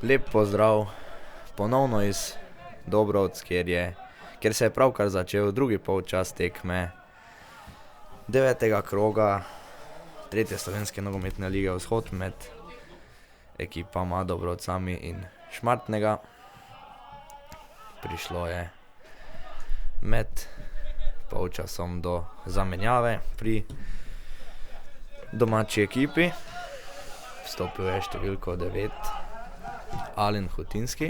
Lep pozdrav ponovno iz Dobrovc, kjer se je pravkar začel drugi polčas tekme 9. kroga 3. slovenske nogometne lige Vzhod med ekipama Dobrovcami in Šmartnega. Prišlo je med polčasom do zamenjave pri domači ekipi. Vstopil je številko 9 Alen Hutinski,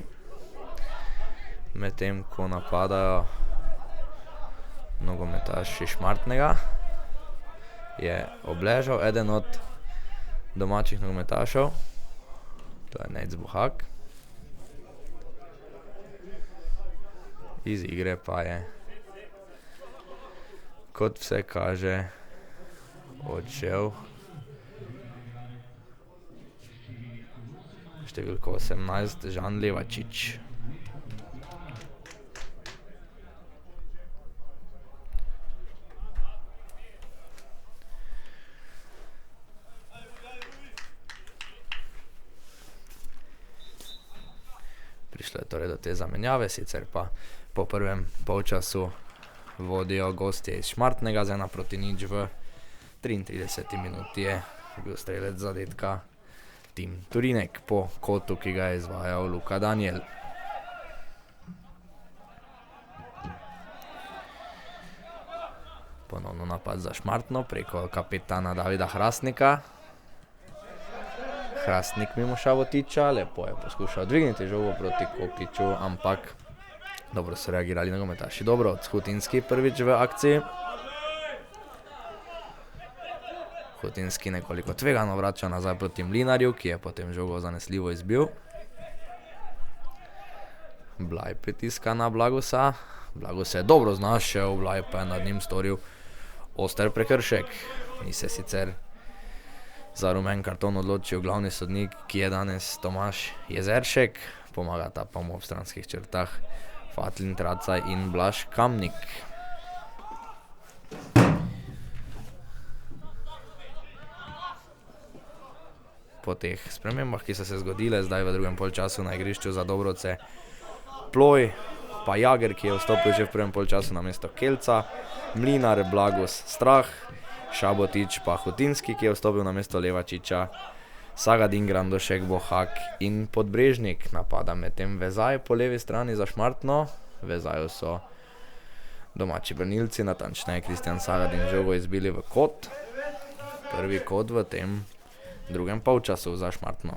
medtem ko napadajo nogometaši Šmartnega, je obležal eden od domačih nogometašev, to je Nejc Bohak. Iz igre pa je, kot vse kaže, odšel številko 18 Žan Levačič. Prišlo je torej do te zamenjave, sicer pa po prvem polčasu vodijo gostje iz Šmartnega z 1-0 v 33. minuti je bil strelec zadetka Tim Turinek po kotu, ki ga je izvajal Luka Danijel. Ponovno napad za Šmartno preko kapetana Davida Hrastnika. Hrastnik mimo Šavotiča, lepo je poskušal dvigniti žogo proti Kokiču, ampak dobro so reagirali nogometaši. Dobrovc, Hutinski prvič v akciji. Hutinski nekoliko tvegano vrača nazaj proti Mlinarju, ki je potem žogo zanesljivo izbil. Blaj pritiska na Blagosa. Blagus se je dobro znašel, Blaj pa je nad njim storil oster prekršek. Ni se sicer za rumen karton odločil glavni sodnik, ki je danes Tomaž Jezeršek, pomagata pa mu v stranskih črtah Fatlin Tracaj in Blaž Kamnik. Po teh spremembah, ki so se zgodile zdaj v drugem polčasu na igrišču za Dobrovce, Ploj pa Jager, ki je vstopil že v prvem polčasu namesto Kelca, Mlinar, Blagus, Strah, Šabotič pa Hutinski, ki je vstopil namesto Levačiča, Sagadin, Grandošek, Bohak in Podbrežnik. Napada medtem Vezaj po levi strani za Šmartno. Vezaju so domači branilci, natančneje Kristjan Sagadin žogo izbili v kot. Prvi kot v tem drugem polčasu za Šmartno.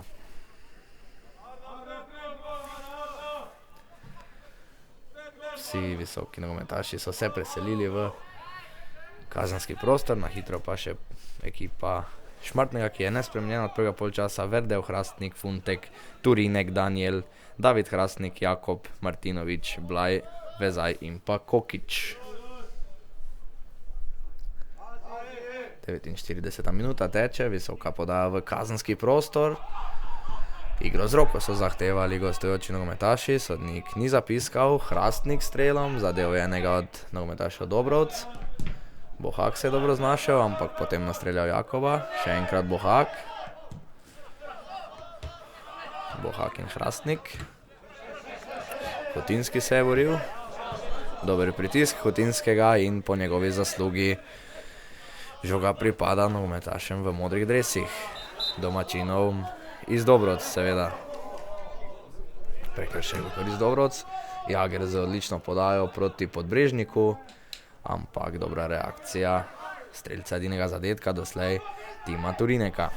Vsi visoki nogometaši so se preselili v kazenski prostor, na hitro pa še ekipa Šmartnega, ki je nespremenjena od prvega polčasa: Verdev, Hrastnik, Funtek, Turinek, Danijel, David Hrastnik, Jakob, Martinovič, Blaj, Vezaj in pa Kokič. 49. minuta teče, visoka podaja v kazenski prostor. Igro z roko so zahtevali gostujoči nogometaši, sodnik ni zapiskal, Hrastnik strelom zadev enega od nogometašev Dobrovc. Bohak se je dobro znašel, ampak potem nastreljal Jakoba, še enkrat Bohak. Bohak in Hrastnik. Hutinski se je boril. Dober pritisk Hutinskega in po njegovi zaslugi žoga pripada nogometašem v modrih dresih, domačinov iz Dobrovc seveda. Prekršek v korist Dobrovc, Jager z odlično podajo proti Podbrežniku, ampak dobra reakcija strelca edinega zadetka doslej Tima Turineka.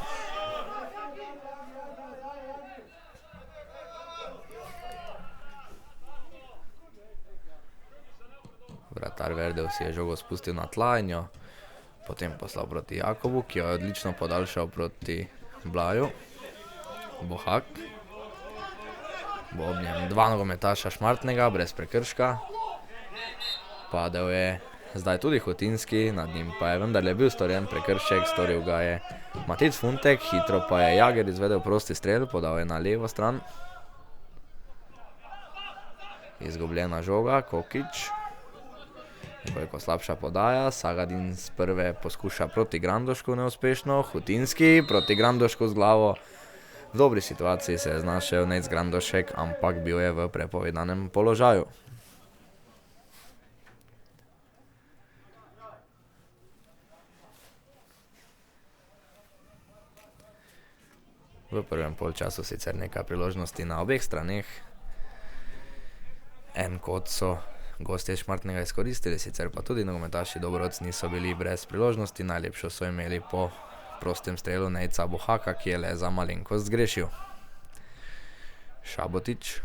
Vratar Verdev si je žogo spustil na tla in jo potem poslal proti Jakobu, ki jo je odlično podaljšal proti Blaju. Bohak. Bo ob njem dva nogometaša Šmartnega, brez prekrška. Padel je zdaj tudi Hutinski, nad njim pa je vendarle bil storjen prekršek, storil ga je Matic Funtek, hitro pa je Jager izvedel prosti strel, podal je na levo stran. Izgubljena žoga, Kokič. Nekoliko slabša podaja, Sagadin z prve poskuša proti Grandošku neuspešno, Hutinski proti Grandošku z glavo, V dobri situaciji se je znašel Nejc Grandošek, ampak bil je v prepovedanem položaju. V prvem polčasu sicer nekaj priložnosti na obeh straneh. En kot so gostje Šmartnega izkoristili, sicer pa tudi nogometaši Dobrovc niso bili brez priložnosti. Najlepšo so imeli po prostem strelu Nejca Bohaka, ki je le za malenkost zgrešil. Šabotič.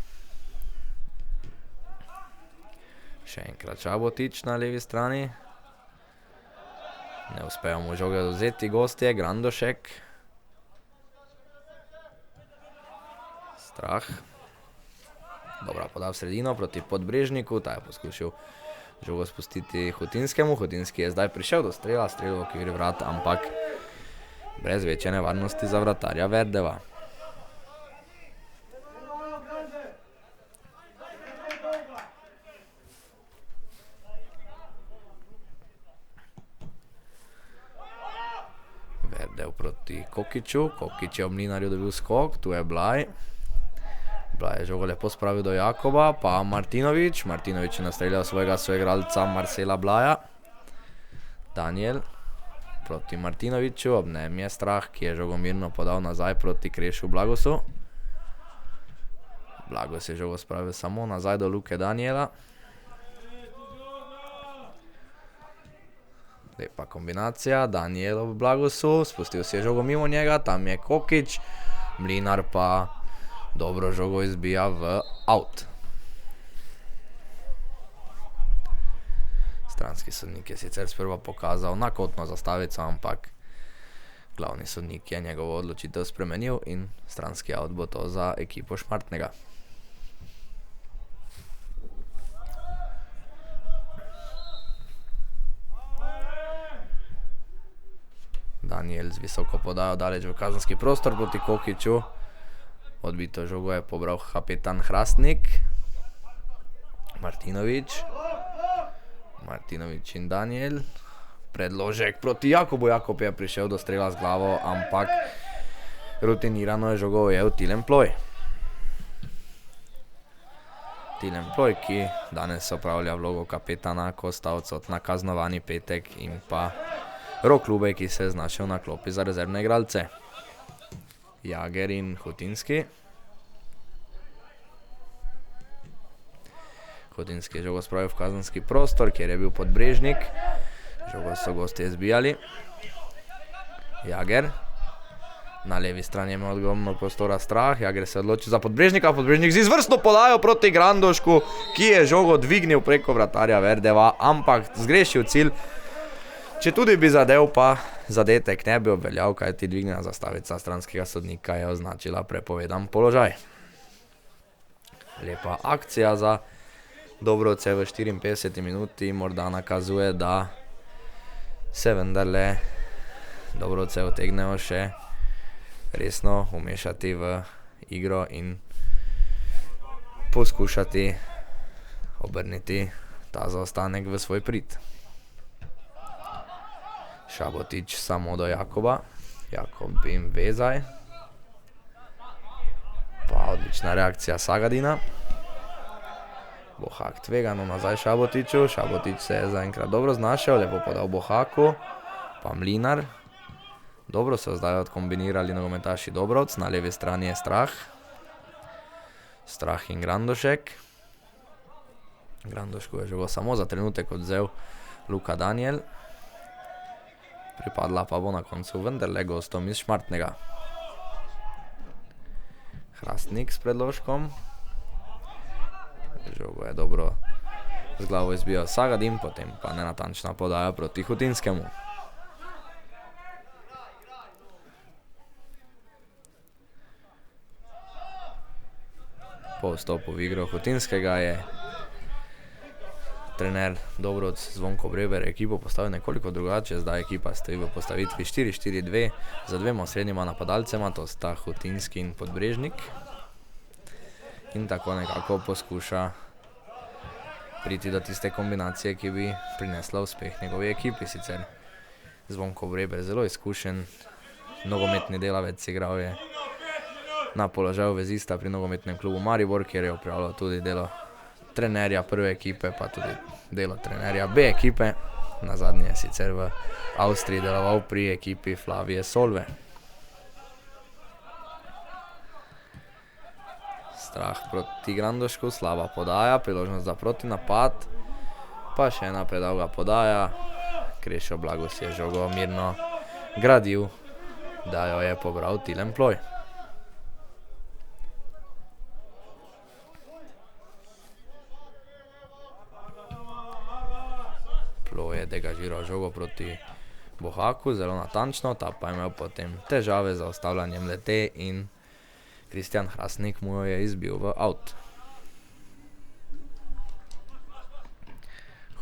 Še enkrat Šabotič na levi strani. Ne uspejo mu žoge vzeti gostje, Grandošek. Strah. Dobra, poda v sredino proti Podbrežniku, ta je poskušal žogo spustiti Hutinskemu. Hutinski je zdaj prišel do strela, strel v okvir vrat, ampak brez večje nevarnosti za vratarja Verdeva. Verdev proti Kokiču, Kokič je ob Mlinarju dobil skok, tu je Blaj. Blaj je žogo lepo spravil do Jakoba, pa Martinovič. Martinovič je nastreljal svojega soigralca Marcela Blaja. Daniel proti Martinoviču, ob njem je Strah, ki je žogo mirno podal nazaj proti Krešu Blagosu. Blagos je žogo spravil samo nazaj do Luke Daniela. Lepa kombinacija, Daniel ob Blagosu, spustil si je žogo mimo njega, tam je Kokič, Mlinar pa dobro žogo izbija v out. Stranski sodnik je sicer sprva pokazal na kotno zastavico, ampak glavni sodnik je njegovo odločitev spremenil in stranski out bo to za ekipo Šmartnega. Daniel z visoko podajo daleč v kazenski prostor proti Kokiču. Odbito žogo je pobral kapetan Hrastnik. Martinovič in Daniel. Predložek proti Jakobu. Jakob je prišel do strela z glavo, ampak rutinirano je žogo ujel Tilen Ploj. Tilen Ploj, ki danes opravlja vlogo kapetana, ko sta odsotna kaznovani Petek in pa Rok Lubej, ki se je znašel na klopi za rezervne igralce. Jager in Hutinski. Hutinski je žogo spravil v kazenski prostor, kjer je bil Podbrežnik. Žogo so gostje zbijali. Jager. Na levi strani ima ogromno prostora Strah. Jager se odloči za Podbrežnika. Podbrežnik z izvrstno podajo proti Grandošku, ki je žogo dvignil preko vratarja Verdeva, ampak zgrešil cilj. Če tudi bi zadev, pa zadetek ne bi obveljal, kajti dvignjena zastavica stranskega sodnika je označila prepovedan položaj. Lepa akcija za Dobrovce v 54 minuti morda nakazuje, da se vendarle Dobrovce utegnejo še resno umešati v igro in poskušati obrniti ta zaostanek v svoj prid. Šabotič samo do Jakoba. Jakob in Vezaj. Pa odlična reakcija Sagadina. Bohak tvegano nazaj Šabotiču. Šabotič se je zaenkrat dobro znašel, lepo podal Bohaku. Pa Mlinar. Dobro so zdaj odkombinirali nogometaši Dobrovc. Na levi strani je Strah. Strah in Grandošek. Grandošku je žogo samo za trenutek odvzel Luka Daniel. Pripadla pa bo na koncu vendarle gostom iz Šmartnega. Hrastnik s predložkom. Žogo je dobro z glavo izbijal Sagadin, potem pa nenatančna podaja proti Hutinskemu. Po vstopu v igro Hutinskega je trener Dobrovc Zvonko Breber ekipo postavil nekoliko drugače. Zdaj ekipa stoji v postavitvi 4-4-2 za dvema srednjima napadalcema, to sta Hutinski in Podbrežnik. In tako nekako poskuša priti do tiste kombinacije, ki bi prinesla uspeh njegovi ekipi. Sicer Zvonko Breber zelo izkušen nogometni delavec, igral je na položaju vezista pri nogometnem klubu Maribor, kjer je opravljal tudi delo trenerja prve ekipe, pa tudi delo trenerja B ekipe. Nazadnje je sicer v Avstriji deloval pri ekipi Flavie Solve. Strah proti Grandošku, slaba podaja, priložnost za protinapad, pa še ena predolga podaja. Krešo Blagus je žogo mirno gradil, da jo je pobral Tilen Ploj. Ploj je degažiral žogo proti Bohaku, zelo natančno, ta pa je imel potem težave z zaustavljanjem lete in Kristjan Hrastnik mu jo je izbil v out.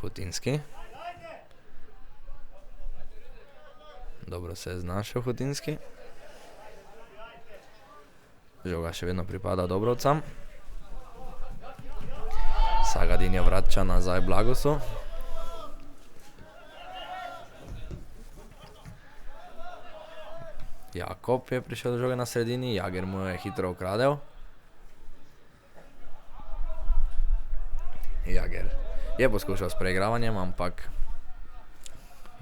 Hutinski. Dobro se je znašel Hutinski. Žoga še vedno pripada Dobrovcam. Sagadin jo vrača nazaj Blagusu. Jakob je prišel do žoge na sredini, Jager mu je hitro ukradel. Jager je poskušal s preigravanjem, ampak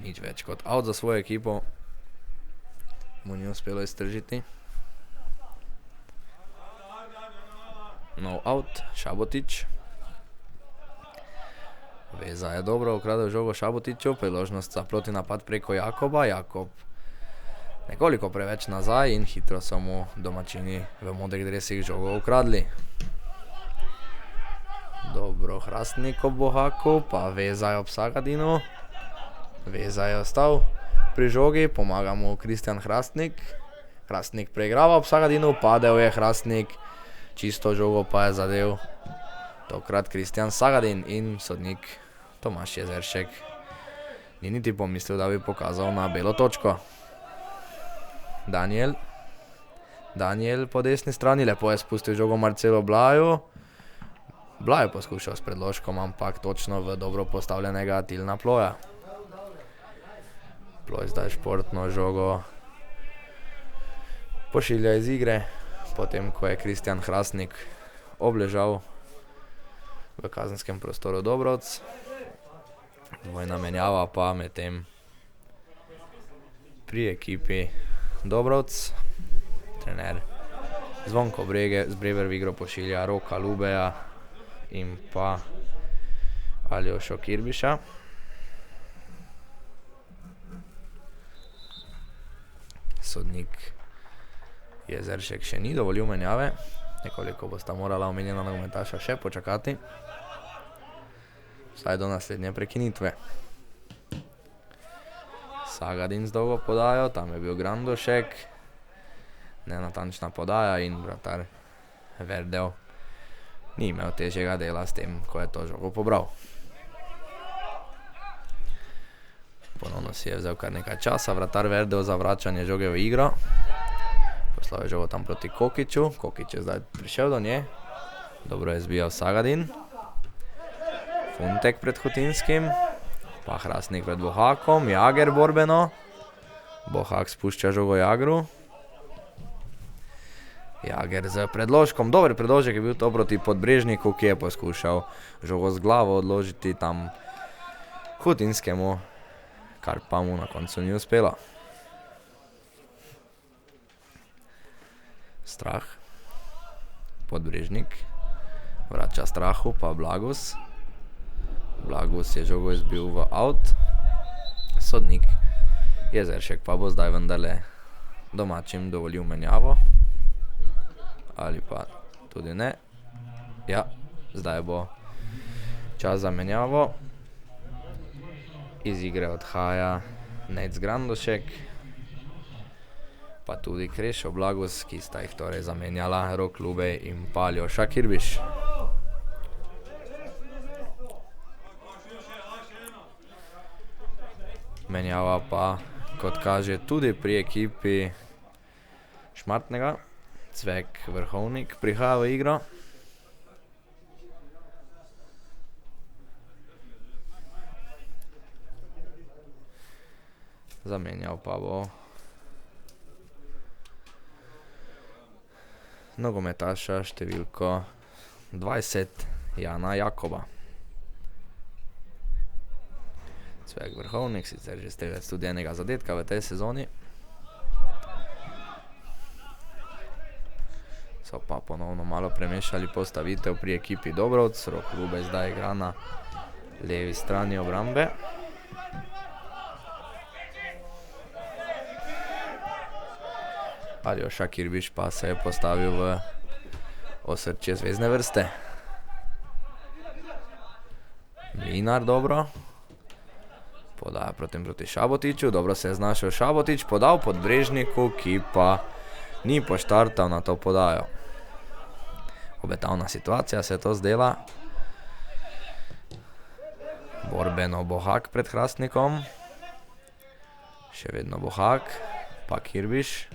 nič več kot out za svojo ekipo mu ni uspelo iztržiti. No out, Šabotič. Veza je dobro, ukradel žogo Šabotiču, priložnost za protinapad preko Jakoba. Jakob nekoliko preveč nazaj in hitro so mu domačini v modrih dresih žogo ukradli. Dobro, Hrastnik ob Bohaku, pa Veza je ob Sagadinu. Veza je ostal pri žogi, pomaga mu Kristjan Hrastnik. Hrastnik preigrava ob Sagadinu, padel je Hrastnik, čisto žogo pa je zadel tokrat Kristjan Sagadin in sodnik Tomaž Jezeršek ni niti pomislil, da bi pokazal na belo točko. Daniel po desni strani, lepo je spustil žogo Marcelo Blaju. Blaj je poskušal s predložkom, ampak točno v dobro postavljenega Tilna Ploja. Ploj zdaj športno žogo pošilja iz igre, potem ko je Kristjan Hrastnik obležal v kazenskem prostoru Dobrovc. Dvojna menjava pa medtem pri ekipi Dobrovc. Trener Zvonko Breber v igro pošilja Roka Lubeja in pa Aljošo Kirbiša. Sodnik Jezeršek še ni dovolil menjave, nekoliko bosta morala omenjena nogometaša še počakati, vsaj do naslednje prekinitve. Sagadin z dolgo podajo, tam je bil Grandošek, nenatančna podaja in vratar Verdel ni imel težjega dela s tem, ko je to žogo pobral. Ponovno si je vzel kar nekaj časa vratar Verdel za vračanje žoge v igro. Poslal je žogo tam proti Kokiću, Kokić je zdaj prišel do nje, dobro je zbijal Sagadin. Funtek pred Hutinskim, pa Hrastnik pred Bohakom, Jager borbeno. Bohak spušča žogo Jagru. Jager z predložkom, dober predložek je bil to proti Podbrežniku, ki je poskušal žogo z glavo odložiti tam Hutinskemu, kar pa mu na koncu ni uspelo. Strah, Podbrežnik, vrača Strahu, pa Blagus. Blagus je žogo izbil v out. Sodnik Jezeršek pa bo zdaj vendarle domačim dovolil menjavo. Ali pa tudi ne. Ja, zdaj bo čas za menjavo. Iz igre odhaja Nejc Grandošek, pa tudi Krešo Blagus, ki sta jih torej zamenjala Rok Lubej in pa Aljoša Kirbiš. Menjava pa, kot kaže, tudi pri ekipi Šmartnega. Cvek Vrhovnik prihaja v igro. Zamenjal pa bo nogometaša številko 20 Jana Jakoba. Cvek Vrhovnik, sicer že strelec tudi enega zadetka v tej sezoni. So pa ponovno malo premešali postavitev pri ekipi Dobrovc. Rok Rube zdaj igra na levi strani obrambe. Aljoša Kirbiš pa se je postavil v osrčje zvezdne vrste. Mlinar dobro. Podaja proti Šabotiču, dobro se je znašel Šabotič, podal Podbrežniku, ki pa ni poštartal na to podajo. Obetavna situacija se je to zdela. Borbeno Bohak pred Hrastnikom. Še vedno Bohak, pa Kirbiš.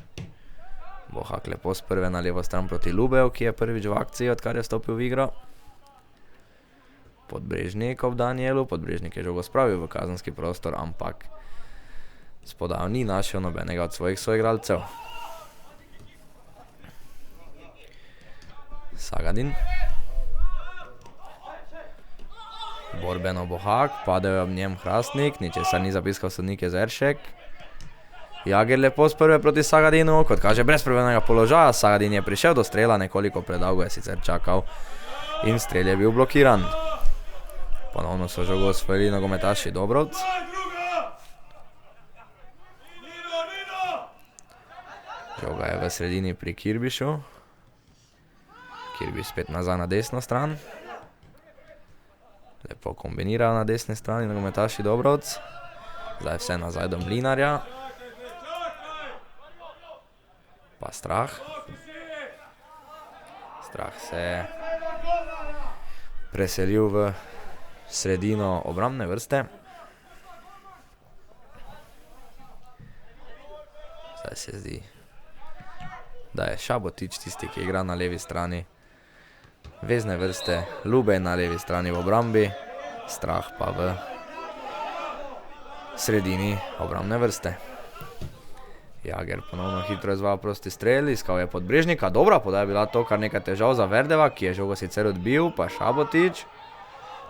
Bohak lepo z prve na levo stran proti Lubev, ki je prvič v akciji, odkar je stopil v igro. Podbrežnik ob Danielu, Podbrežnik je žogo spravil v kazenski prostor, ampak s podajo ni našel nobenega od svojih soigralcev. Sagadin. Borbeno Bohak, padajo ob njem Hrastnik, ničesar ni zapiskal sodnik Jezeršek. Jager lepo z prve proti Sagadinu, kot kaže brez prvenega položaja. Sagadin je prišel do strela, nekoliko predolgo je sicer čakal in strel je bil blokiran. Ponovno so žogo osvojili nogometaši Dobrovc. Žoga je v sredini pri Kirbišu. Kirbiš spet nazaj na desno stran. Lepo kombinirajo na desni strani nogometaši Dobrovc. Zdaj vse nazaj do Mlinarja. Pa Strah. Strah se je preselil v sredino obrambne vrste. Zdaj se zdi, da je Šabotič tisti, ki igra na levi strani vezne vrste, Lubej na levi strani v obrambi, Strah pa v sredini obrambne vrste. Jager ponovno hitro izvaja prosti strel, iskal je Podbrežnika, dobra podaja bila to, kar nekaj težav za Verdeva, ki je žogo sicer odbil, pa Šabotič.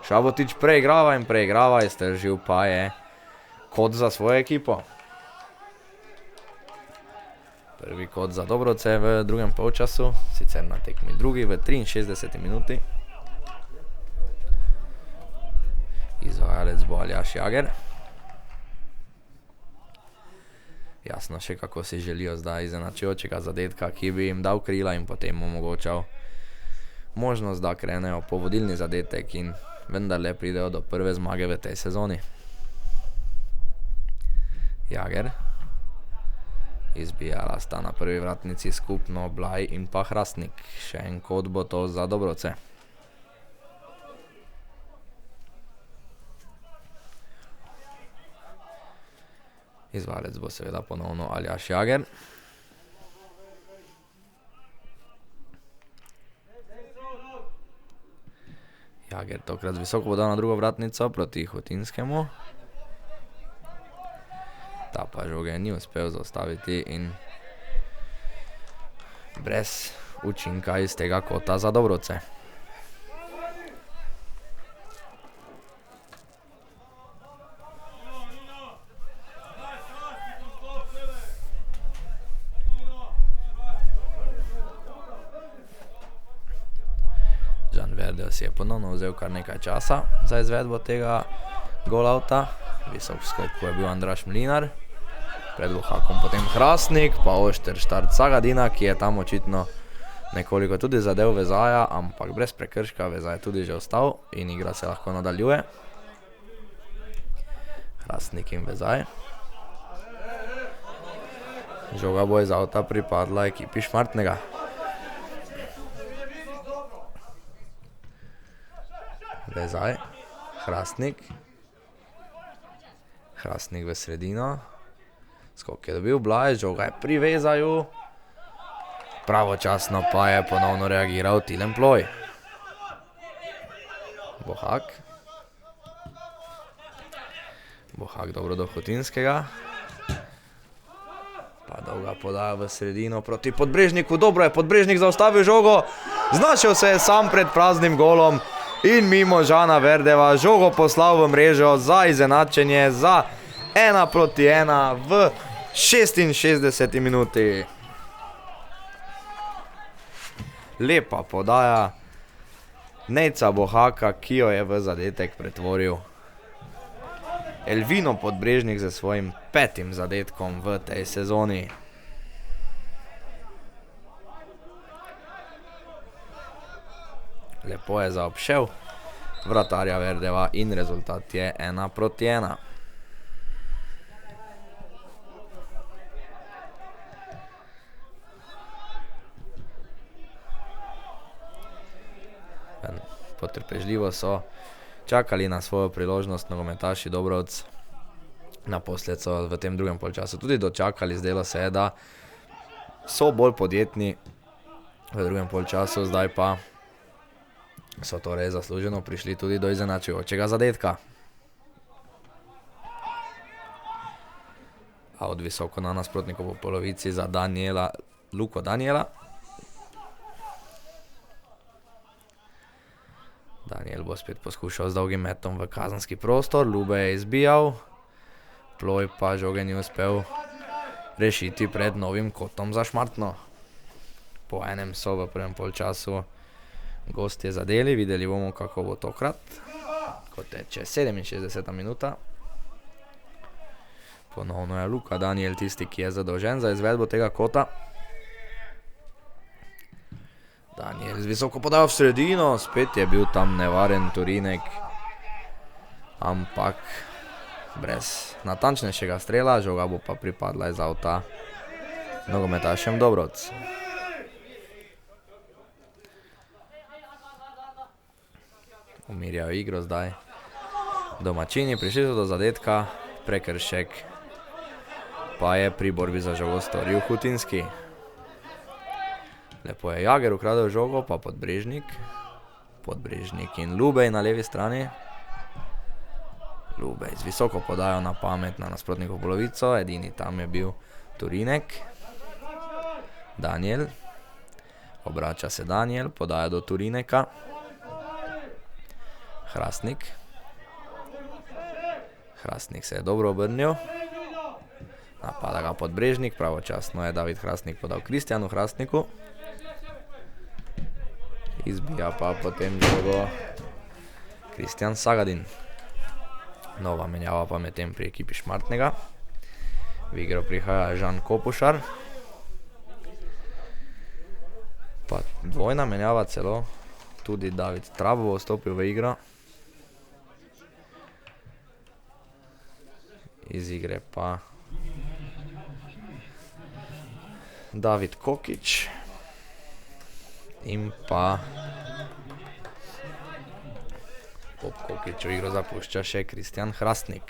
Šabotič preigrava in preigrava, iztržil pa je kot za svojo ekipo. Prvi kot za Dobrovce v drugem polčasu, sicer na tekmi drugi v 63. minuti. Izvajalec bo Aljaš Jager. Jasno še kako si želijo zdaj izenačujočega zadetka, ki bi jim dal krila in potem omogočal možnost, da krenejo po vodilni zadetek in vendarle pridejo do prve zmage v tej sezoni. Jager. Izbijala sta na prvi vratnici skupno Blaj in pa Hrastnik. Še en kot bo to za Dobrovce. Izvajalec bo seveda ponovno Aljaš Jager. Jager tokrat visoko podal na drugo vratnico proti Hotinskemu. Ta pa žoge ni uspel zaustaviti in brez učinka iz tega kota za Dobrovce. Verdev si je ponovno vzel kar nekaj časa za izvedbo tega golouta. Visok skok, ko je bil Andraž Mlinar. Pred Bohakom potem Hrastnik, pa ošter štart Sagadina, ki je tam očitno nekoliko tudi zadev Vezaja, ampak brez prekrška, Vezaj je tudi že ostal in igra se lahko nadaljuje. Hrastnik in Vezaj. Žoga bo iz avta pripadla ekipi Šmartnega. Vezaj, Hrastnik. Hrastnik v sredino. Skok je dobil Blaj, žoga je pri Vezaju. Pravočasno pa je ponovno reagiral Tilen Ploj. Bohak. Bohak dobro do Hotinskega. Pa Pa dolga podaja v sredino proti Podbrežniku. Dobro je Podbrežnik zaustavil žogo. Znašel se je sam pred praznim golom in mimo Žana Verdeva žogo poslal v mrežo za izenačenje za 1-1 v 66. minuti. Lepa podaja Nejca Bohaka, ki jo je v zadetek pretvoril Elvino Podbrežnik za svojim 5. zadetkom v tej sezoni. Lepo je zaobšel vratarja Verdeva in rezultat je 1-1. Potrpežljivo so čakali na svojo priložnost nogometaši Dobrovc. Naposled so v tem drugem polčasu tudi dočakali, zdelo se je, da so bolj podjetni v drugem polčasu, zdaj pa so torej zasluženo prišli tudi do izenačujočega zadetka. A od visoko na nasprotnikovo polovici za Luko Daniela. Daniel bo spet poskušal z dolgim metom v kazenski prostor, Lube je izbijal, Ploj pa žoge ni uspel rešiti pred novim kotom za Šmartno. Po enem so v prvem polčasu gostje zadeli, videli bomo, kako bo tokrat, ko teče 67. minuta. Ponovno je Luka Daniel tisti, ki je zadolžen za izvedbo tega kota. Daniel z visoko podal v sredino, spet je bil tam nevaren Turinek, ampak brez natančnejšega strela, žoga bo pa pripadla iz avta nogometašem Dobrovc. Umirjajo igro zdaj domačini, prišli so do zadetka, prekršek pa je pri borbi za žogo storil Hutinski. Lepo je Jager ukradel žogo, pa Podbrežnik in Lubej na levi strani. Lubej z visoko podajo na pamet na nasprotnikovo polovico, edini tam je bil Turinek. Daniel, obrača se Daniel, podaja do Turineka. Hrastnik se je dobro obrnil. Napada ga Podbrežnik, pravočasno je David Hrastnik podal Kristjanu Hrastniku. Izbija pa potem žogo Kristjan Sagadin. Nova menjava pa medtem pri ekipi Šmartnega. V igro prihaja Žan Kopušar. Pa dvojna menjava celo. Tudi David Trabo bo vstopil v igro. Iz igre pa David Kokič. In pa ob Kokiču igro zapušča še Kristjan Hrastnik.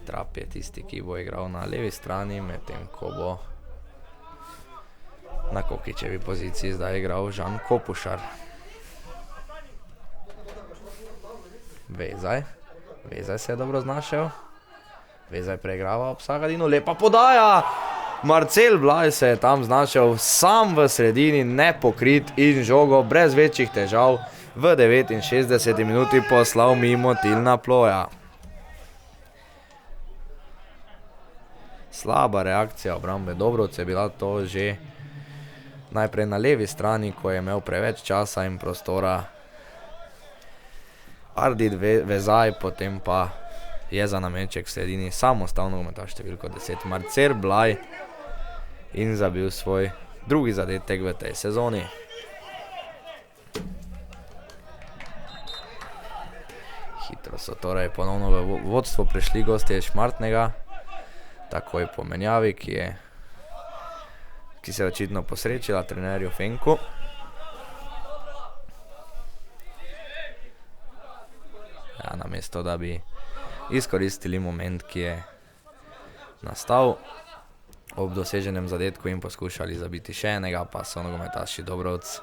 Trap je tisti, ki bo igral na levi strani, medtem ko bo na Kokičevi poziciji zdaj igral Žan Kopušar. Vezaj se je dobro znašel. Vezaj preigrava ob Sagadinu, lepa podaja! Marcel Blaj se je tam znašel sam v sredini, nepokrit in žogo brez večjih težav v 69. minuti poslal mimo Tilna Ploja. Slaba reakcija obrambe Dobrovce je bila to že najprej na levi strani, ko je imel preveč časa in prostora Ardit Vezaj, potem pa je za nameček v sredini samostavno nogometaš številko 10 Marcel Blaj in zabil svoj drugi zadetek v tej sezoni. Hitro so torej ponovno v vodstvo prišli gostje Šmartnega, takoj po menjavi, ki se je očitno posrečila trenerju Fenku. Ja, namesto da bi izkoristili moment, ki je nastal ob doseženem zadetku in poskušali zabiti še enega, pa so nogometaši Dobrovc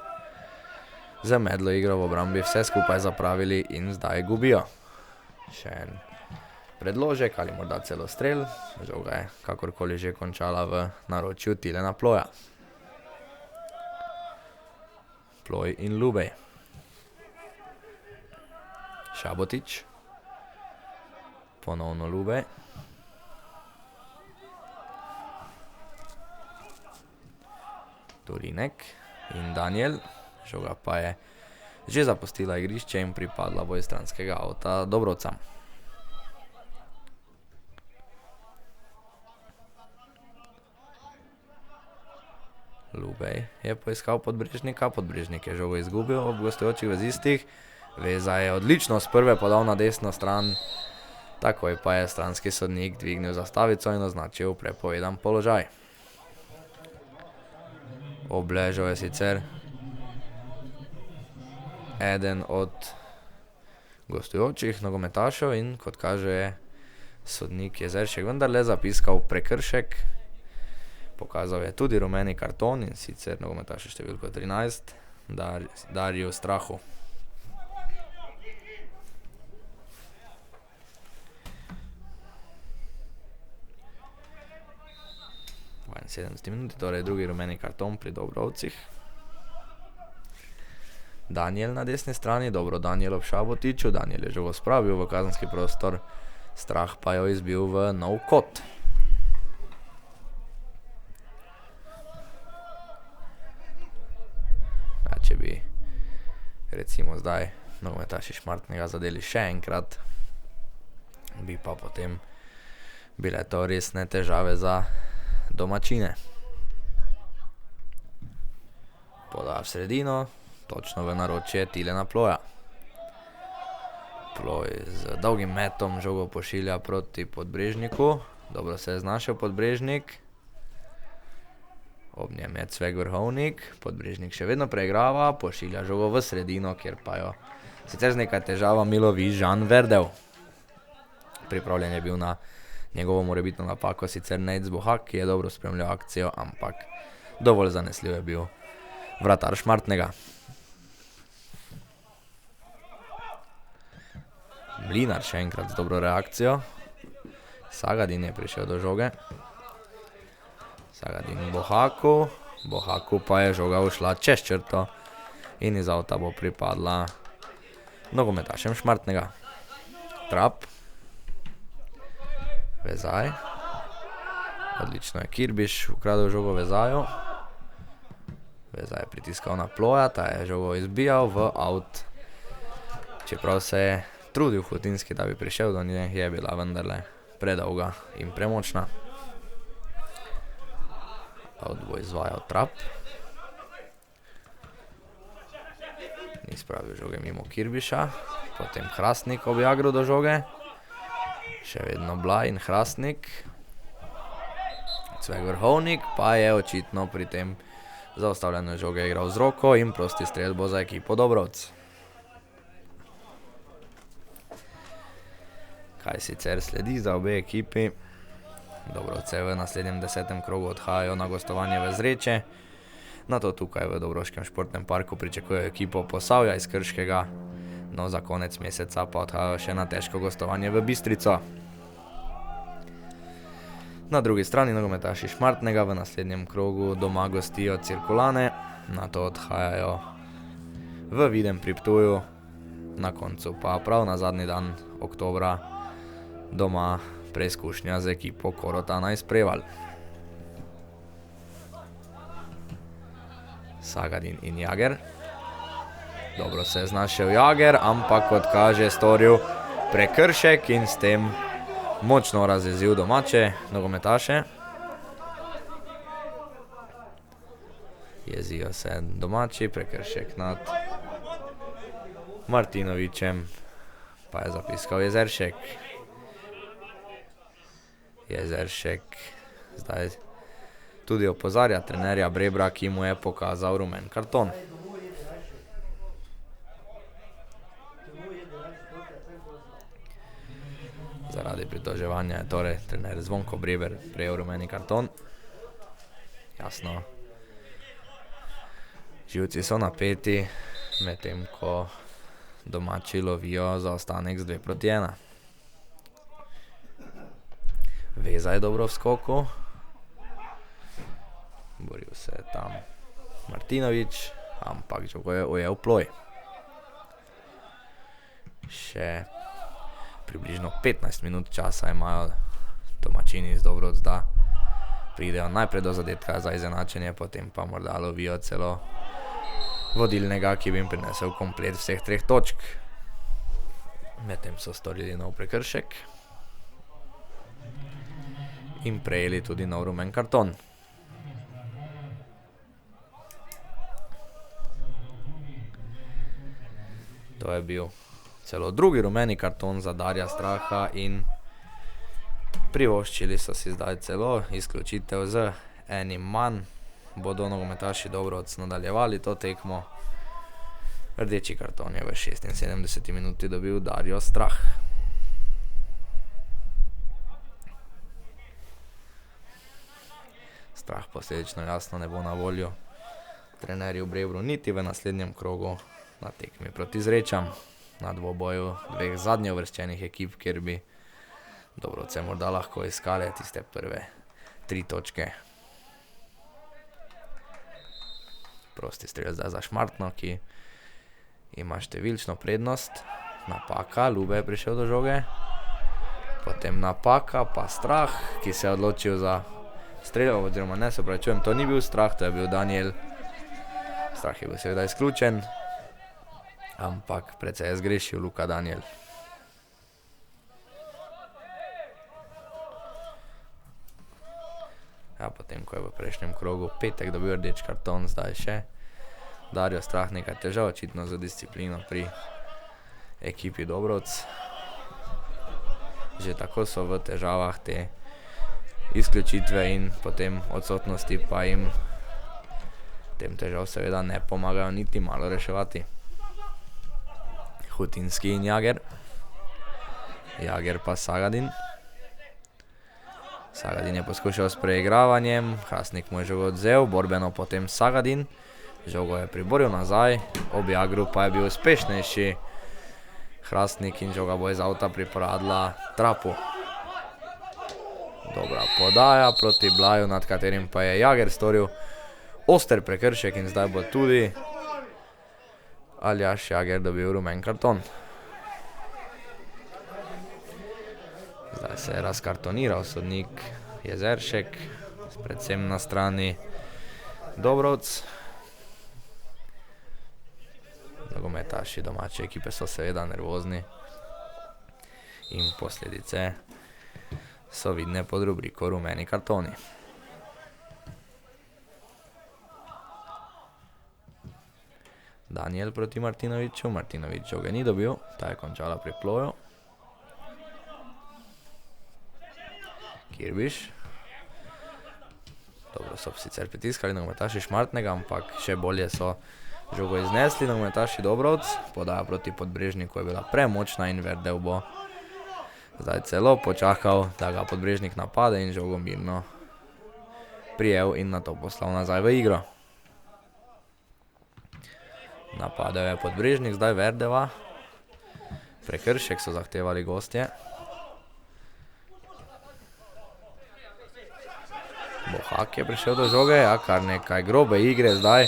z medlo igro v obrambi vse skupaj zapravili in zdaj gubijo. Še en predložek ali morda celo strel. Žoga je kakorkoli že končala v naročju Tilena Ploja. Ploj in Lubej. Šabotič. Ponovno Lubej. Turinek in Daniel. Žoga pa je že zapustila igrišče in pripadla bo iz stranskega avta Dobrovcam. Lubej je poiskal Podbrežnika, Podbrežnik je žogo izgubil ob gostujočih vezistih. Veza je odlično s prve podal na desno stran, takoj pa je stranski sodnik dvignil zastavico in označil prepovedan položaj. Obležal je sicer eden od gostujočih nogometašev in kot kaže je sodnik Jezeršek vendarle zapiskal prekršek. Pokazal je tudi rumeni karton in sicer nogometašu številko 13, Dariju Strahu. V 71 minuti, torej drugi rumeni karton pri Dobrovcih. Daniel na desni strani, dobro Daniel ob Šabotiču, Daniel je žogo spravil v kazenski prostor, Strah pa jo izbil v nov kot. Če bi recimo zdaj nogometaši Šmartnega zadeli še enkrat, bi pa potem bile to resne težave za domačine. Poda v sredino, točno v naročje Tilena Ploja. Ploj z dolgim metom žogo pošilja proti Podbrežniku. Dobro se je znašel Podbrežnik. Ob njem je Cvek Vrhovnik, Podbrežnik še vedno preigrava, pošilja žogo v sredino, kjer pa jo sicer z nekaj težavami lovi Žan Verdev. Pripravljen je bil na njegovo morebitno napako sicer Nejc Bohak, ki je dobro spremljal akcijo, ampak dovolj zanesljiv je bil vratar Šmartnega. Mlinar še enkrat z dobro reakcijo. Sagadin je prišel do žoge. Sagadin Bohaku, Bohaku pa je žoga ušla čez črto in iz avta bo pripadla nogometašem Šmartnega. Trap. Vezaj. Odlično je Kirbiš ukradel žogo Vezaju. Vezaj je pritiskal na Ploja, ta je žogo izbijal v avt. Čeprav se je trudil Hutinski, da bi prišel do nje, je bila vendarle predolga in premočna. Avt bo izvajal Trap. Ni spravil žoge mimo Kirbiša. Potem Hrastnik ob Jagru do žoge. Še vedno Blaj in Hrastnik. Cvek Vrhovnik pa je očitno pri tem zaustavljanju žoge igral z roko in prosti strel bo za ekipo Dobrovc. Kaj sicer sledi za obe ekipi? Dobrovce v naslednjem 10. krogu odhajajo na gostovanje v Zreče. Nato tukaj v Dobrovškem športnem parku pričakujejo ekipo Posavja iz Krškega. No, za konec meseca pa odhajajo še na težko gostovanje v Bistrico. Na drugi strani nogometaši Šmartnega v naslednjem krogu doma gostijo Cirkulane. Nato odhajajo v Videm pri Ptuju. Na koncu pa prav na zadnji dan oktobra doma preizkušnja z ekipo Korotana iz Prevalj. Sagadin in Jager. Dobro se je znašel Jager, ampak kot kaže storil prekršek in s tem močno razjezil domače nogometaše. Jezijo se domači, prekršek nad Martinovićem pa je zapiskal Jezeršek. Jezeršek zdaj tudi opozarja trenerja Brebra, ki mu je pokazal rumen karton. Zaradi pritoževanja je torej trener Zvonko Breber prejel rumeni karton. Jasno, živci so napeti, medtem ko domači lovijo zaostanek z 2-1. Veza je dobro v skoku. Boril se je tam Martinović, ampak žogo je ujel Ploj. Še približno 15 minut časa imajo domačini iz Dobrovc, da pridejo najprej do zadetka za izenačenje, potem pa morda lovijo celo vodilnega, ki bi jim prinesel komplet vseh 3 točk. Medtem so storili nov prekršek in prejeli tudi nov rumen karton. To je bil celo drugi rumeni karton za Darja Straha in privoščili so si zdaj celo izključitev z enim manj. Bodo nogometaši Dobrovc nadaljevali to tekmo. Rdeči karton je v 76 minuti dobil Darjo Strah. Strah posledično jasno ne bo na voljo trenerju Brebru niti v naslednjem krogu na tekmi proti Zrečam, na dvoboju dveh zadnje uvrščenih ekip, kjer bi Dobrovce morda lahko iskale tiste prve 3 točke. Prosti strel zdaj za Šmartno, ki ima številčno prednost. Napaka, Lube je prišel do žoge. Potem napaka, pa Strah, ki se je odločil za strel, oziroma ne, se opravičujem, to ni bil Strah, to je bil Daniel. Strah je bil seveda izključen, ampak precej je zgrešil Luka Daniel. Ja, potem, ko je v prejšnjem krogu Petek dobil rdeč karton, zdaj še Darjo Strah nekaj težav, očitno za disciplino pri ekipi Dobrovc. Že tako so v težavah te izključitve in potem odsotnosti, pa jim tem težav seveda ne pomagajo niti malo reševati. Hutinski in Jager. Jager pa Sagadin. Sagadin je poskušal s preigravanjem, Hrastnik mu je žogo odzel, borbeno potem Sagadin. Žogo je priboril nazaj, ob Jagru pa je bil uspešnejši Hrastnik in žoga bo iz avta pripadla Trapu. Dobra podaja proti Blaju, nad katerim pa je Jager storil oster prekršek in zdaj bo tudi Aljaž Jager dobil rumen karton. Zdaj se je razkartoniral sodnik Jezeršek, predvsem na strani Dobrovc. Nogometaši domače ekipe so seveda nervozni in posledice so vidne pod rubriko rumeni kartoni. Daniel proti Martinoviću, Martinović žoge ni dobil, ta je končala pri Ploju. Kirbiš. Dobro so sicer pritiskali nogometaši Šmartnega, ampak še bolje so žogo iznesli nogometaši Dobrovc. Podaja proti Podbrežniku je bila premočna in Verdev bo zdaj celo počakal, da ga Podbrežnik napade in žogo mirno prijel in nato poslal nazaj v igro. Napadel je Podbrežnik, zdaj Verdeva. Prekršek so zahtevali gostje. Bohak je prišel do žoge, ja, kar nekaj grobe igre zdaj.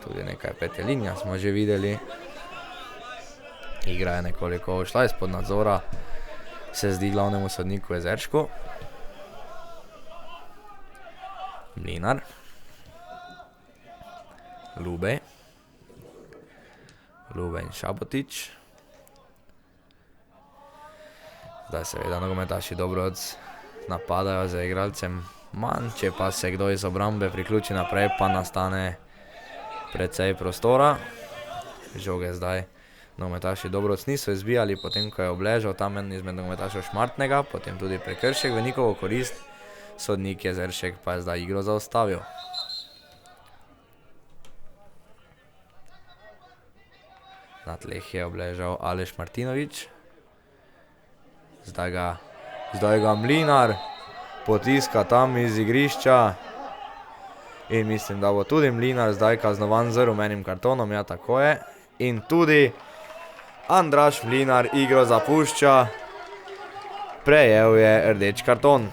Tudi nekaj petelinja smo že videli. Igra je nekoliko ušla izpod nadzora, se zdi glavnemu sodniku Jezeršku. Mlinar. Lube. Lube in Šabotič. Zdaj seveda nogometaši Dobrovc napadajo za igralcem manj, če pa se kdo iz obrambe priključi naprej, pa nastane precej prostora. Žoge zdaj nogometaši Dobrovc niso izbijali, potem ko je obležal tam en izmed nogometašev Šmartnega, potem tudi prekršek v njihovo korist, sodnik Jezeršek pa je zdaj igro zaustavil. Na tleh je obležal Aleš Martinović. Zdaj ga Mlinar potiska tam iz igrišča in mislim, da bo tudi Mlinar zdaj kaznovan z rumenim kartonom, ja, tako je. In tudi Andraž Mlinar igro zapušča Prejel je rdeč karton.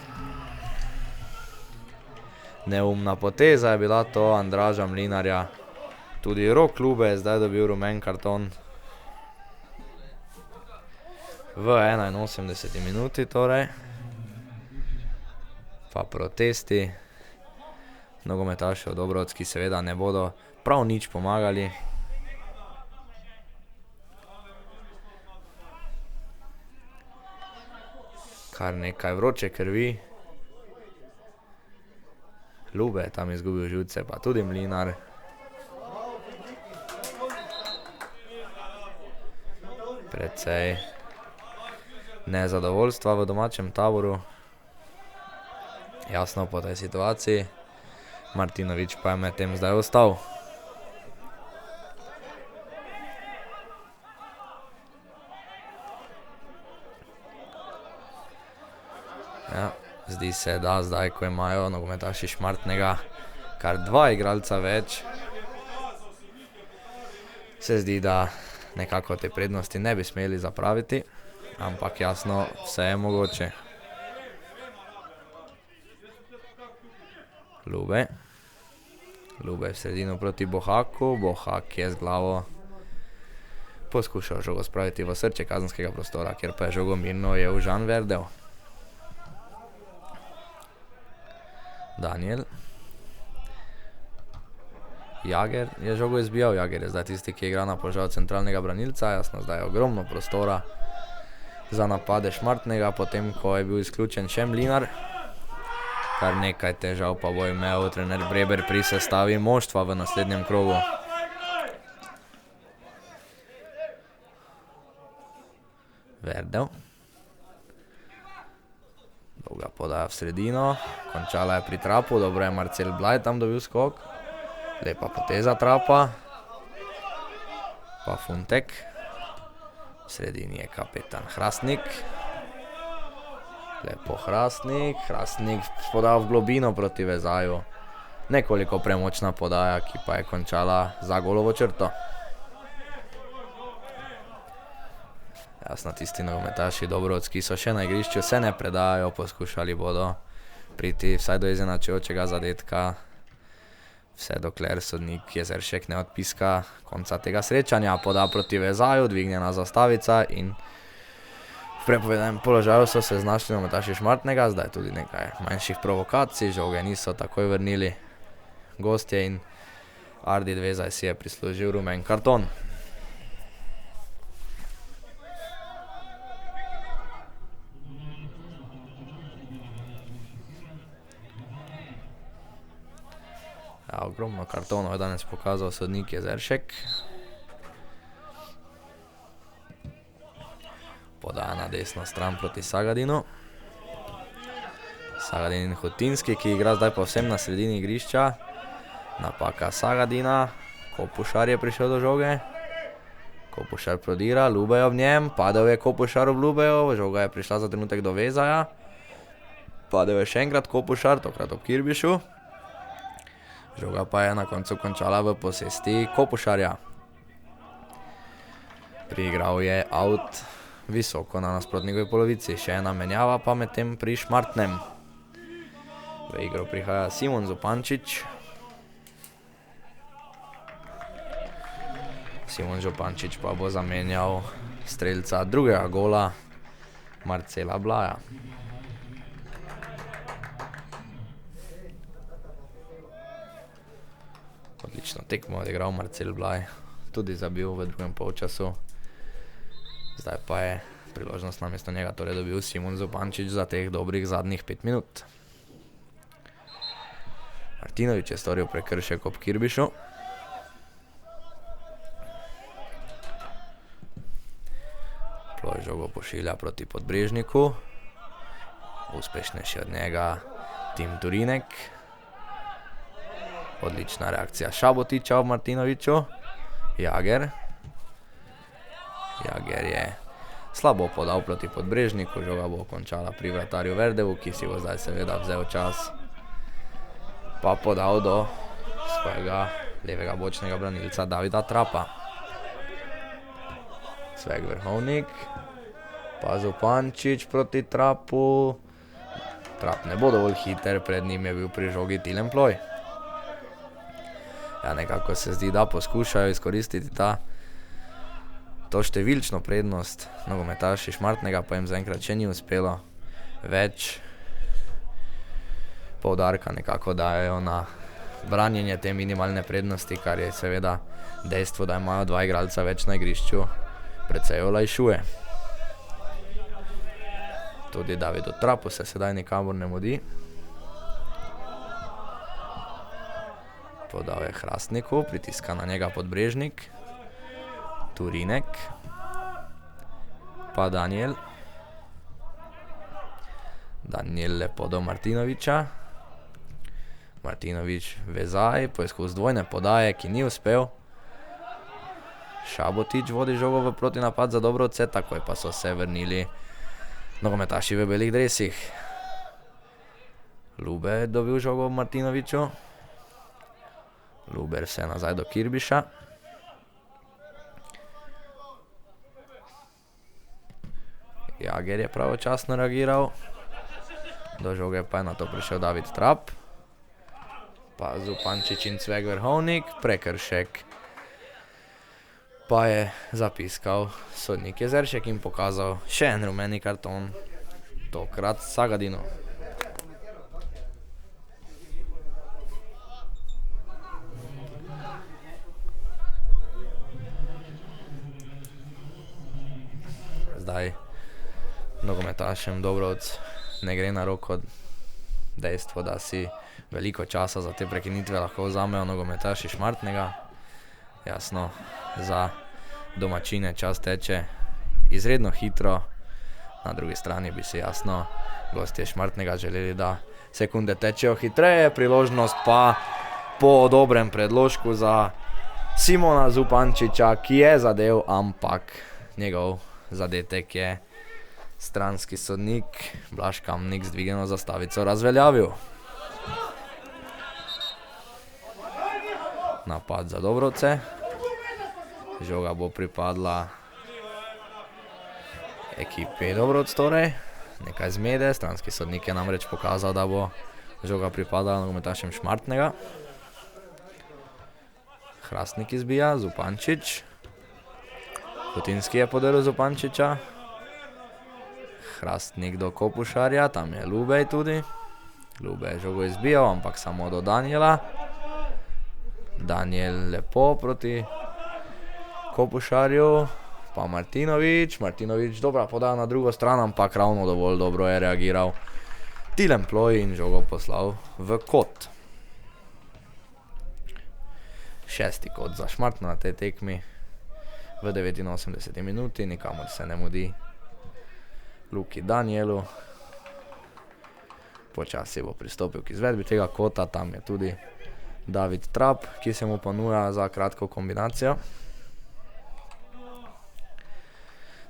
Neumna poteza je bila to Andraža Mlinarja. Tudi Rok Lube je zdaj dobil rumen karton. V 81. minuti torej. Pa protesti nogometašev Dobrovci seveda ne bodo prav nič pomagali. Kar nekaj vroče krvi. Lube je tam izgubil živce, pa tudi Mlinar. Precej nezadovoljstva v domačem taboru. Jasno po tej situaciji. Martinović pa je medtem zdaj ostal. Ja, zdi se, da zdaj, ko imajo nogometaši Šmartnega kar 2 igralca več, se zdi, da nekako te prednosti ne bi smeli zapraviti, ampak jasno, vse je mogoče. Lube v sredino proti Bohaku. Bohak je z glavo poskušal žogo spraviti v srce kazenskega prostora, kjer pa je žogo mirno ujel Žan Verdev. Daniel. Jager je žogo izbijal. Jager je zdaj tisti, ki igra na položaju centralnega branilca. Jasno, zdaj je ogromno prostora za napade Šmartnega, potem ko je bil izključen še Mlinar. Kar nekaj težav pa bo imel trener Breber pri sestavi moštva v naslednjem krogu. Verdev. Dolga podaja v sredino. Končala je pri Trapu. Dobro je Marcel Blaj tam dobil skok. Lepa poteza Trapa. Pa Funtek. V sredini je kapetan Hrastnik. Lepo Hrastnik. Hrastnik podal v globino proti Vezaju. Nekoliko premočna podaja, ki pa je končala za golovo črto. Jasno, tisti nogometaši Dobrovci, ki so še na igrišču, se ne predajo, poskušali bodo priti vsaj do izenačujočega zadetka, vse dokler sodnik Jezeršek ne odpiska konca tega srečanja. Poda proti Vezaju, dvignjena zastavica in v prepovedanem položaju so se znašli nogometaši Šmartnega. Zdaj tudi nekaj manjših provokacij, žoge niso takoj vrnili gostje in Ardit Vezaj si je prislužil rumen karton. Ja, ogromno kartonov je danes pokazal sodnik Jezeršek. Podaja na desno stran proti Sagadinu. Sagadin in Hutinski, ki igra zdaj povsem na sredini igrišča. Napaka Sagadina. Kopušar je prišel do žoge. Kopušar prodira, Lubejo v njem. Padel je Kopušar v Lubejo. Žoga je prišla za trenutek do Vezaja. Padel je še enkrat Kopušar, tokrat ob Kirbišu. Žoga pa je na koncu končala v posesti Kopušarja. Priigral je out visoko na nasprotnikovi polovici. Še ena menjava pa medtem pri Šmartnem. V igro prihaja Simon Zupančič. Simon Zupančič pa bo zamenjal strelca drugega gola Marcela Blaja. Odlično tekmo odigral Marcel Blaj, tudi zabil v drugem polčasu. Zdaj pa je priložnost namesto njega torej dobil Simon Zupančič za teh dobrih zadnjih 5 minut. Martinović je storil prekršek ob Kirbišu. Ploj žogo pošilja proti Podbrežniku. Uspešnejši od njega Tim Turinek. Odlična reakcija Šabotiča ob Martinoviću. Jager. Jager je slabo podal proti Podbrežniku. Žoga bo končala pri vratarju Verdevu, ki si bo zdaj seveda vzel čas. Pa podal do svojega levega bočnega branilca Davida Trapa. Sveg Vrhovnik. Pa Zupančič proti Trapu. Trap ne bo dovolj hiter, pred njim je bil pri žogi Tilen Ploj. Ja, nekako se zdi, da poskušajo izkoristiti to številčno prednost. Nogometaši Šmartnega pa jim zaenkrat še ni uspelo. Več poudarka nekako dajejo na branjenje te minimalne prednosti, kar je seveda dejstvo, da imajo dva igralca več na igrišču, precej olajšuje. Tudi Davidu Trapu se sedaj nikamor ne mudi. Podal je Hrastniku, pritiska na njega Podbrežnik. Turinek. Pa Daniel. Daniel lepo do Martinoviča. Martinovič vezaj, poizkus dvojne podaje, ki ni uspel. Šabotič vodi žogo v protinapad za Dobrovce, takoj pa so se vrnili nogometaši v belih dresih. Lube je dobil žogo v Martinoviču. Luber se nazaj do Kirbiša. Jager je pravočasno reagiral. Do žoge pa je nato prišel David Trap. Pa Zupančič in Cvek Vrhovnik, prekršek. Pa je zapiskal sodnik Jezeršek in pokazal še en rumeni karton, tokrat Sagadinu. Zdaj nogometašem Dobrovc ne gre na roko dejstvo, da si veliko časa za te prekinitve lahko vzamejo nogometaši Šmartnega. Jasno, za domačine čas teče izredno hitro, na drugi strani bi si jasno gostje Šmartnega želeli, da sekunde tečejo hitreje, priložnost pa po dobrem predložku za Simona Zupančiča, ki je zadel, ampak njegov zadetek je stranski sodnik Blaž Kamnik z dvigano zastavico razveljavil. Napad za Dobrovce. Žoga bo pripadla ekipi Dobrovc torej. Nekaj zmede, stranski sodnik je namreč pokazal, da bo žoga pripadala nogometašem Šmartnega. Hrastnik izbija, Zupančič. Kutinski je podaril Zupančiča. Hrastnik do Kopušarja, tam je Lubej tudi. Lubej je žogo izbijal, ampak samo do Daniela. Daniel lepo proti Kopušarju, pa Martinovič. Martinovič dobra podaja na drugo stran, ampak ravno dovolj dobro je reagiral Tilen Ploj in žogo poslal v kot. 6. kot za Šmartno na tej tekmi v 89. minuti, nikamor se ne mudi Luki Danielu. Počasi bo pristopil k izvedbi tega kota, tam je tudi David Trap, ki se mu ponuja za kratko kombinacijo.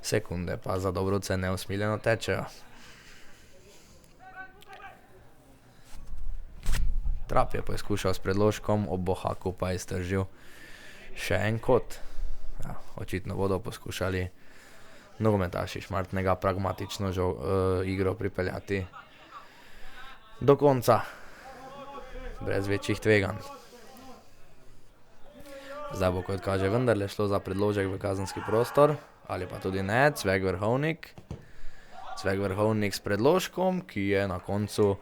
Sekunde pa za Dobrovce neusmiljeno tečejo. Trap je poizkušal s predložkom, ob Bohaku pa je iztržil še en kot. Ja, očitno bodo poskušali nogometaši Šmartnega pragmatično igro pripeljati do konca, brez večjih tveganj. Zdaj bo, kot kaže, vendarle šlo za predložek v kazenski prostor, ali pa tudi ne. Cvek Vrhovnik. Cvek Vrhovnik s predložkom, ki je na koncu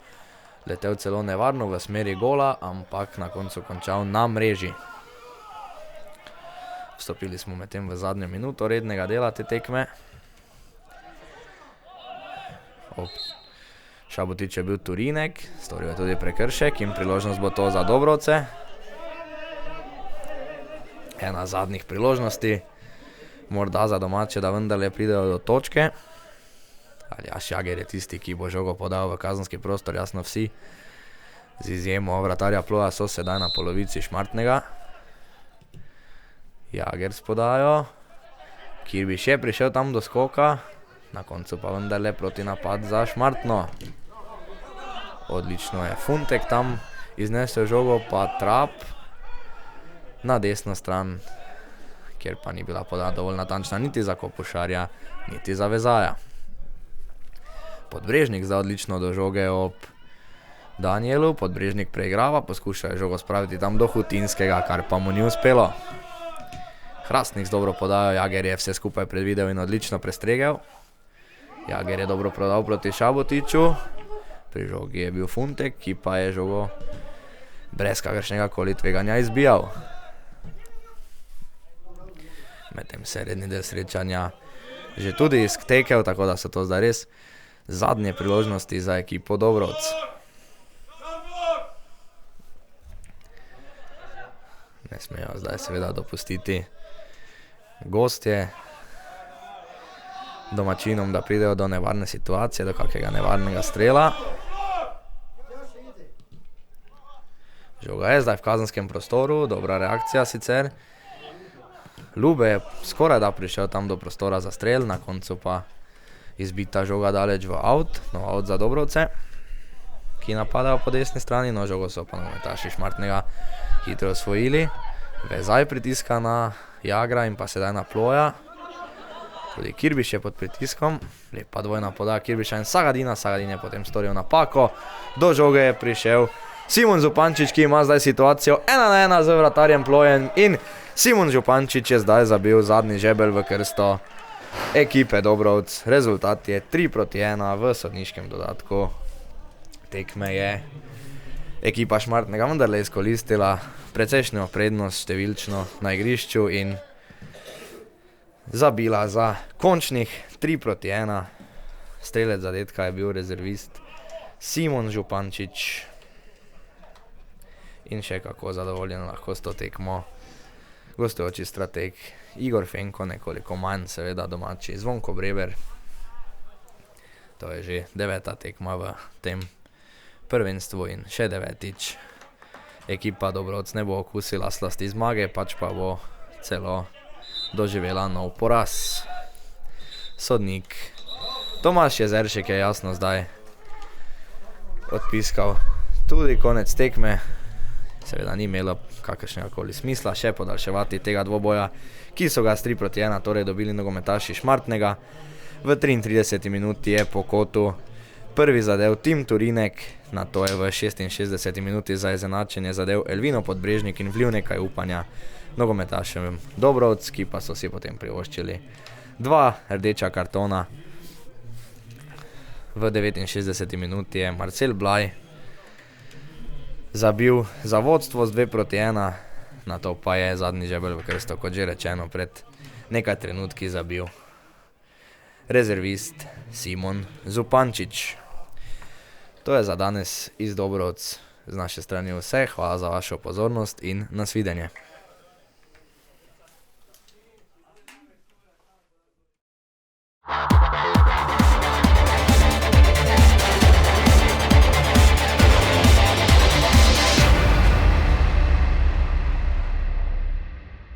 letel celo nevarno v smeri gola, ampak na koncu končal na mreži. Vstopili smo medtem v zadnjo minuto rednega dela te tekme. Šabotič je bil Turinek, storil je tudi prekršek in priložnost bo to za Dobrovce. Ena zadnjih priložnosti, morda za domače, da vendarle pridejo do točke. Aljaž Jager je tisti, ki bo žogo podal v kazenski prostor, jasno vsi. Z izjemo vratarja Ploja so sedaj na polovici Šmartnega. Jager s podajo. Kirbiš je prišel tam do skoka, na koncu pa vendarle proti napad za Šmartno. Odlično je Funtek tam iznesel žogo, pa Trap na desno stran, kjer pa ni bila podaja dovolj natančna niti za Kopušarja, niti za Vezaja. Podbrežnik zdaj odlično do žoge ob Danielu, Podbrežnik preigrava, poskuša žogo spraviti tam do Hutinskega, kar pa mu ni uspelo. Hrastnik z dobro podajo, Jager je vse skupaj predvidel in odlično prestregel. Jager je dobro prodal proti Šabotiču, pri žogi je bil Funtek, ki pa je žogo brez kakršnega koli tveganja izbijal. Medtem se redni del srečanja že tudi iztekel, tako da so to zdaj res zadnje priložnosti za ekipo Dobrovc. Ne smejo zdaj seveda dopustiti gostje domačinom, da pridejo do nevarne situacije, do kakega nevarnega strela. Žoga je zdaj v kazenskem prostoru, dobra reakcija sicer. Lube je skoraj da prišel tam do prostora za strel, na koncu pa izbita žoga daleč v out, no out za Dobrovce, ki napadajo po desni strani, no žogo so pa nogometaši Šmartnega hitro osvojili. Vezaj pritiska na Jagra in pa sedaj na Ploja. Tudi Kirbiš je pod pritiskom, lepa dvojna podaja Kirbiša in Sagadina, Sagadin je potem storil napako, do žoge je prišel Simon Zupančič, ki ima zdaj situacijo 1-1 z vratarjem Plojem in Simon Zupančič je zdaj zabil zadnji žebelj v krsto ekipe Dobrovc. Rezultat je 3-1 v sodniškem dodatku. Tekme je ekipa Šmartnega vendarle izkoristila precejšnjo prednost številčno na igrišču in zabila za končnih 3-1. Strelec zadetka je bil rezervist Simon Zupančič. In še kako zadovoljen lahko s to tekmo gostujoči strateg Igor Fenko, nekoliko manj seveda domači Zvonko Breber. To je že 9. tekma v tem prvenstvu in še 9. Ekipa Dobrovc ne bo okusila slasti zmage, pač pa bo celo doživela nov poraz. Sodnik Tomaž Jezeršek je jasno zdaj odpiskal tudi konec tekme. Seveda ni imelo kakršnega koli smisla še podaljševati tega dvoboja, ki so ga s 3-1 torej dobili nogometaši Šmartnega. V 33. minuti je po kotu prvi zadev Tim Turinek, nato je v 66. minuti za izenačenje zadev Elvino Podbrežnik in vlil nekaj upanja nogometašem Dobrovc, ki pa so si potem privoščili 2 rdeča kartona. V 69. minuti je Marcel Blaj zabil za vodstvo z 2-1, nato pa je zadnji žebelj v krsto, kot že rečeno, pred nekaj trenutki zabil rezervist Simon Zupančič. To je za danes iz Dobrovc z naše strani vse, hvala za vašo pozornost in nasvidenje.